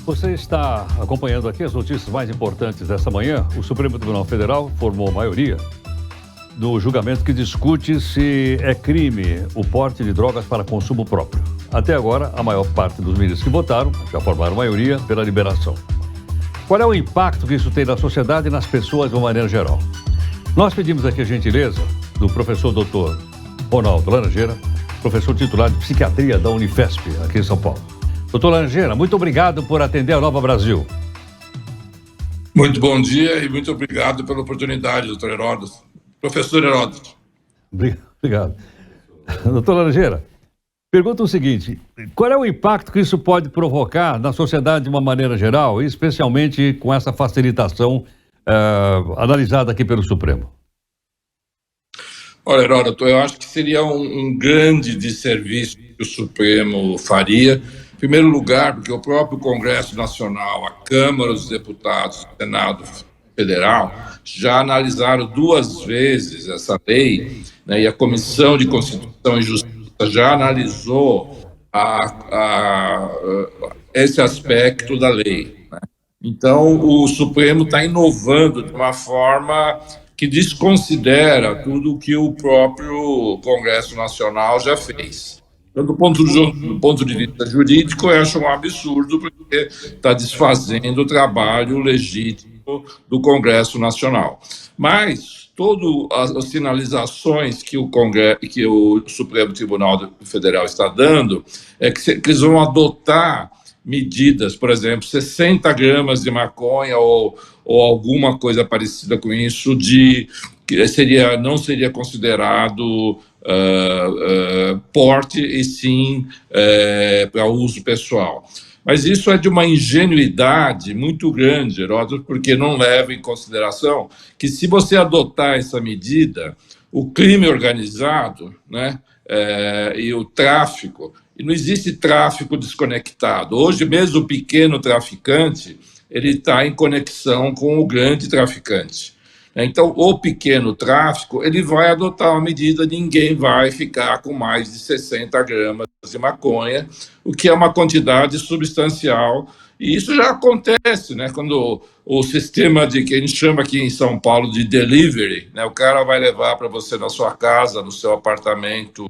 Você está acompanhando aqui as notícias mais importantes dessa manhã. O Supremo Tribunal Federal formou maioria no julgamento que discute se é crime o porte de drogas para consumo próprio. Até agora, a maior parte dos ministros que votaram já formaram maioria pela liberação. Qual é o impacto que isso tem na sociedade e nas pessoas de uma maneira geral? Nós pedimos aqui a gentileza do professor doutor Ronaldo Laranjeira, professor titular de psiquiatria da Unifesp, aqui em São Paulo. Doutor Laranjeira, muito obrigado por atender a Nova Brasil. Muito bom dia e muito obrigado pela oportunidade, doutor Heródoto. Professor Heródoto. Obrigado. Doutor Laranjeira, pergunta o seguinte: qual é o impacto que isso pode provocar na sociedade de uma maneira geral, e especialmente com essa facilitação analisada aqui pelo Supremo? Olha, Heródoto, eu acho que seria um grande desserviço que o Supremo faria. Em primeiro lugar, porque o próprio Congresso Nacional, a Câmara dos Deputados, o Senado Federal, já analisaram 2 vezes essa lei, né, e a Comissão de Constituição e Justiça já analisou esse aspecto da lei, né? Então, o Supremo está inovando de uma forma que desconsidera tudo o que o próprio Congresso Nacional já fez. Então, do ponto de vista jurídico, eu acho um absurdo, porque está desfazendo o trabalho legítimo do Congresso Nacional. Mas todas as sinalizações que o Supremo Tribunal Federal está dando é que eles vão adotar medidas, por exemplo, 60 gramas de maconha ou alguma coisa parecida com isso, que não seria considerado porte, e sim para uso pessoal. Mas isso é de uma ingenuidade muito grande, Heródoto, porque não leva em consideração que, se você adotar essa medida, o crime organizado, né, e o tráfico, e não existe tráfico desconectado. Hoje mesmo o pequeno traficante, ele está em conexão com o grande traficante. Então, o pequeno tráfico, ele vai adotar uma medida, ninguém vai ficar com mais de 60 gramas de maconha, o que é uma quantidade substancial. E isso já acontece, né? Quando o sistema que a gente chama aqui em São Paulo de delivery, né? O cara vai levar para você na sua casa, no seu apartamento,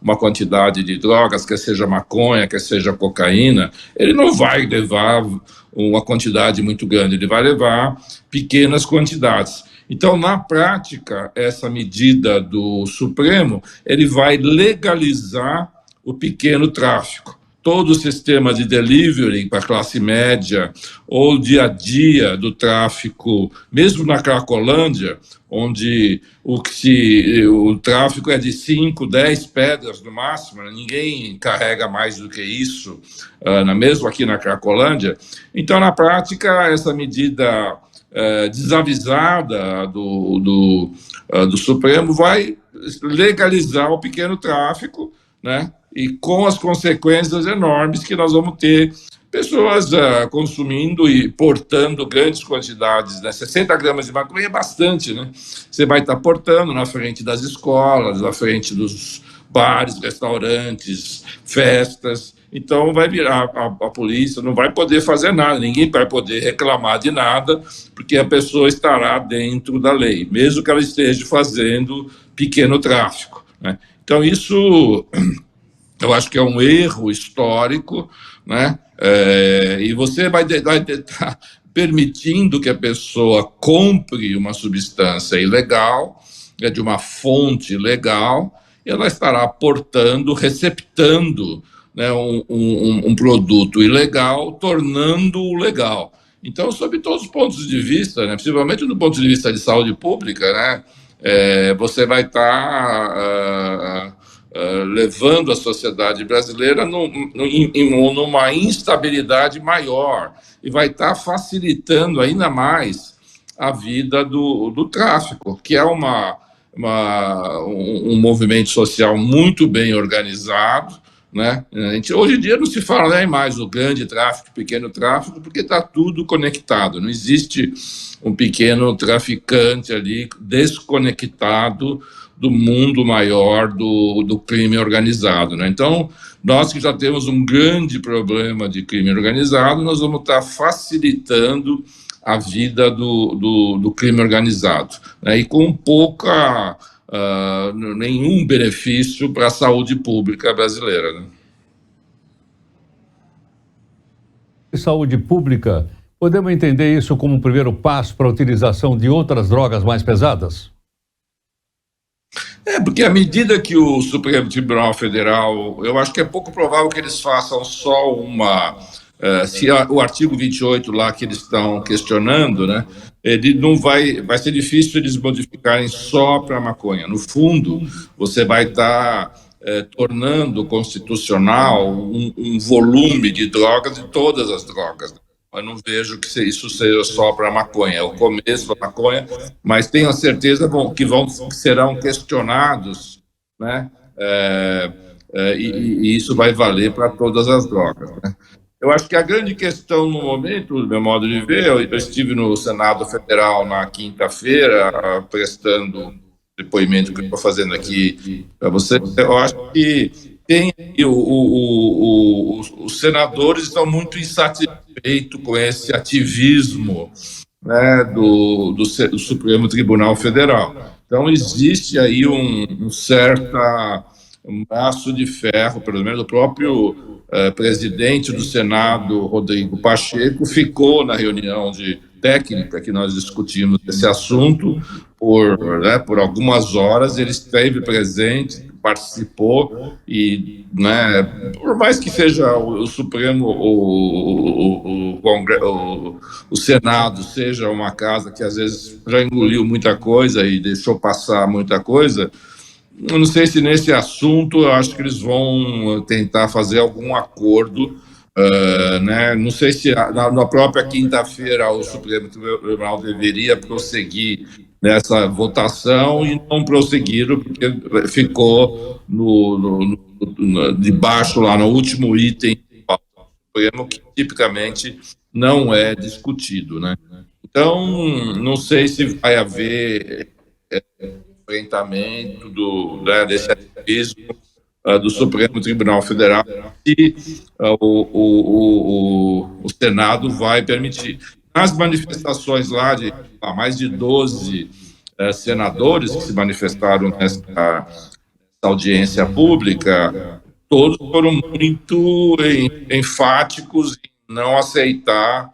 uma quantidade de drogas, quer seja maconha, quer seja cocaína, ele não vai levar uma quantidade muito grande, ele vai levar pequenas quantidades. Então, na prática, essa medida do Supremo, ele vai legalizar o pequeno tráfico. Todo o sistema de delivery para a classe média, ou o dia a dia do tráfico, mesmo na Cracolândia, onde o tráfico é de 5, 10 pedras no máximo, ninguém carrega mais do que isso, mesmo aqui na Cracolândia. Então, na prática, essa medida desavisada do Supremo vai legalizar o pequeno tráfico, né? E com as consequências enormes que nós vamos ter pessoas consumindo e portando grandes quantidades, né? 60 gramas de maconha é bastante, né? Você vai estar portando na frente das escolas, na frente dos bares, restaurantes, festas. Então vai virar, a polícia não vai poder fazer nada, ninguém vai poder reclamar de nada, porque a pessoa estará dentro da lei, mesmo que ela esteja fazendo pequeno tráfico, né? Então isso, eu acho que é um erro histórico, né? E você vai estar permitindo que a pessoa compre uma substância ilegal, de uma fonte ilegal, e ela estará portando, receptando, né, um produto ilegal, tornando-o legal. Então, sob todos os pontos de vista, né, principalmente do ponto de vista de saúde pública, né, você vai estar levando a sociedade brasileira numa instabilidade maior, e vai estar facilitando ainda mais a vida do tráfico, que é um movimento social muito bem organizado, né? Hoje em dia não se fala nem mais o grande tráfico, pequeno tráfico, porque está tudo conectado. Não existe um pequeno traficante ali desconectado do mundo maior do crime organizado, né? Então, nós que já temos um grande problema de crime organizado, nós vamos estar facilitando a vida do crime organizado, né? E com nenhum benefício para a saúde pública brasileira, né? Saúde pública, podemos entender isso como um primeiro passo para a utilização de outras drogas mais pesadas? Porque à medida que o Supremo Tribunal Federal, eu acho que é pouco provável que eles façam só se o artigo 28 lá que eles estão questionando, né, ele não vai ser difícil eles modificarem só para a maconha. No fundo, você vai estar tornando constitucional um volume de drogas, de todas as drogas. Eu não vejo que isso seja só para a maconha, é o começo da maconha, mas tenho a certeza que serão questionados, né? E isso vai valer para todas as drogas, né? Eu acho que a grande questão no momento, do meu modo de ver, eu estive no Senado Federal na quinta-feira, prestando depoimento que eu estou fazendo aqui para você. Eu acho que os senadores estão muito insatisfeitos com esse ativismo, né, do Supremo Tribunal Federal. Então, existe aí um braço de ferro, pelo menos o próprio presidente do Senado, Rodrigo Pacheco, ficou na reunião de técnica que nós discutimos esse assunto por algumas horas. Ele esteve presente, participou e, né, por mais que seja o Supremo, o Senado seja uma casa que às vezes já engoliu muita coisa e deixou passar muita coisa, eu não sei se nesse assunto eu acho que eles vão tentar fazer algum acordo, né? Não sei se na própria quinta-feira o Supremo Tribunal deveria prosseguir nessa votação e não prosseguiram, porque ficou debaixo lá no último item do Supremo, que tipicamente não é discutido, né? Então, não sei se vai haver enfrentamento desse ativismo do Supremo Tribunal Federal, se o Senado vai permitir. Nas manifestações lá de mais de 12 senadores que se manifestaram nessa audiência pública, todos foram muito enfáticos em não aceitar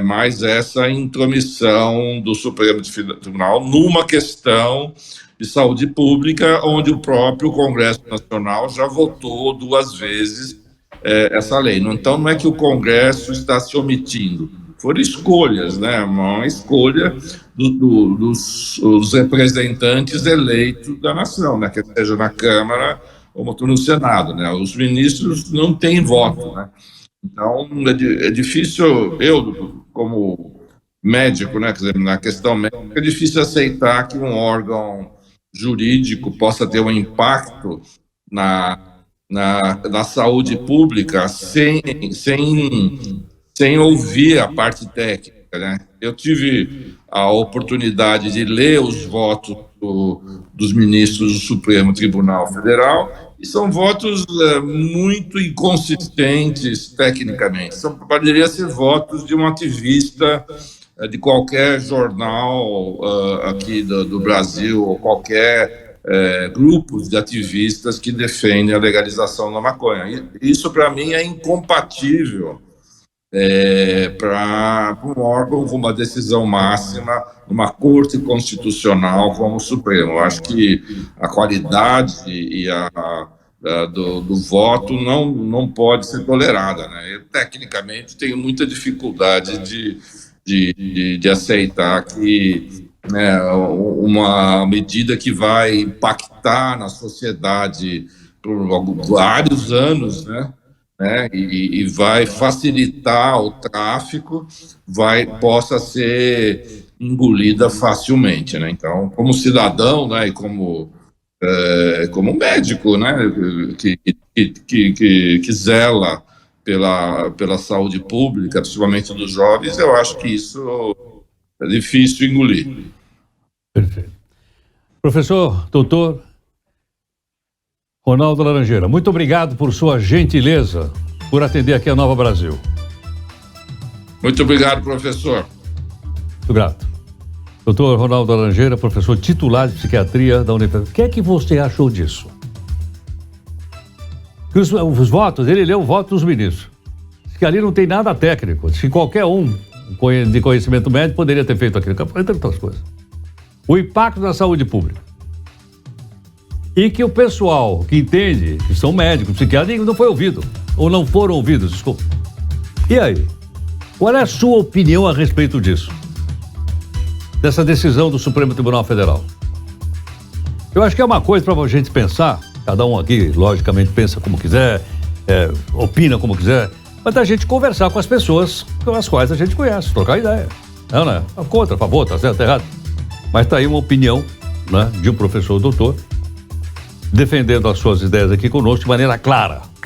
mais essa intromissão do Supremo Tribunal numa questão de saúde pública, onde o próprio Congresso Nacional já votou 2 vezes essa lei. Então, não é que o Congresso está se omitindo, foram escolhas, né? Uma escolha dos representantes eleitos da nação, né? Quer seja na Câmara ou no Senado, né? Os ministros não têm voto, né? Então, é difícil, eu, como médico, né, quer dizer, na questão médica, é difícil aceitar que um órgão jurídico possa ter um impacto na saúde pública sem ouvir a parte técnica, né? Eu tive a oportunidade de ler os votos dos ministros do Supremo Tribunal Federal, e são votos muito inconsistentes tecnicamente. Poderiam ser votos de um ativista de qualquer jornal aqui do Brasil, ou qualquer grupos de ativistas que defendem a legalização da maconha. Isso, para mim, é incompatível para um órgão com uma decisão máxima, uma corte constitucional como o Supremo. Eu acho que a qualidade do voto não pode ser tolerada, né? Eu, tecnicamente, tenho muita dificuldade de aceitar que, né, uma medida que vai impactar na sociedade por vários anos, né, e vai facilitar o tráfico, possa ser engolida facilmente, né? Então, como cidadão, né, e como médico, né, que zela pela saúde pública, principalmente dos jovens, eu acho que isso é difícil engolir. Perfeito. Professor, doutor Ronaldo Laranjeira, muito obrigado por sua gentileza, por atender aqui a Nova Brasil. Muito obrigado, professor. Muito grato. Doutor Ronaldo Laranjeira, professor titular de psiquiatria da Universidade. O que é que você achou disso? Que os votos, ele leu o voto dos ministros. Diz que ali não tem nada técnico. Diz que qualquer um de conhecimento médico poderia ter feito aquilo, entre outras coisas. O impacto na saúde pública. E que o pessoal que entende, que são médicos, psiquiatras, não foi ouvido. Ou não foram ouvidos, desculpa. E aí? Qual é a sua opinião a respeito disso? Dessa decisão do Supremo Tribunal Federal? Eu acho que é uma coisa para a gente pensar. Cada um aqui, logicamente, pensa como quiser, opina como quiser, mas a gente conversar com as pessoas com as quais a gente conhece, trocar ideia. Não é? Contra, a favor, tá certo, tá errado. Mas tá aí uma opinião, né, de um professor doutor defendendo as suas ideias aqui conosco de maneira clara.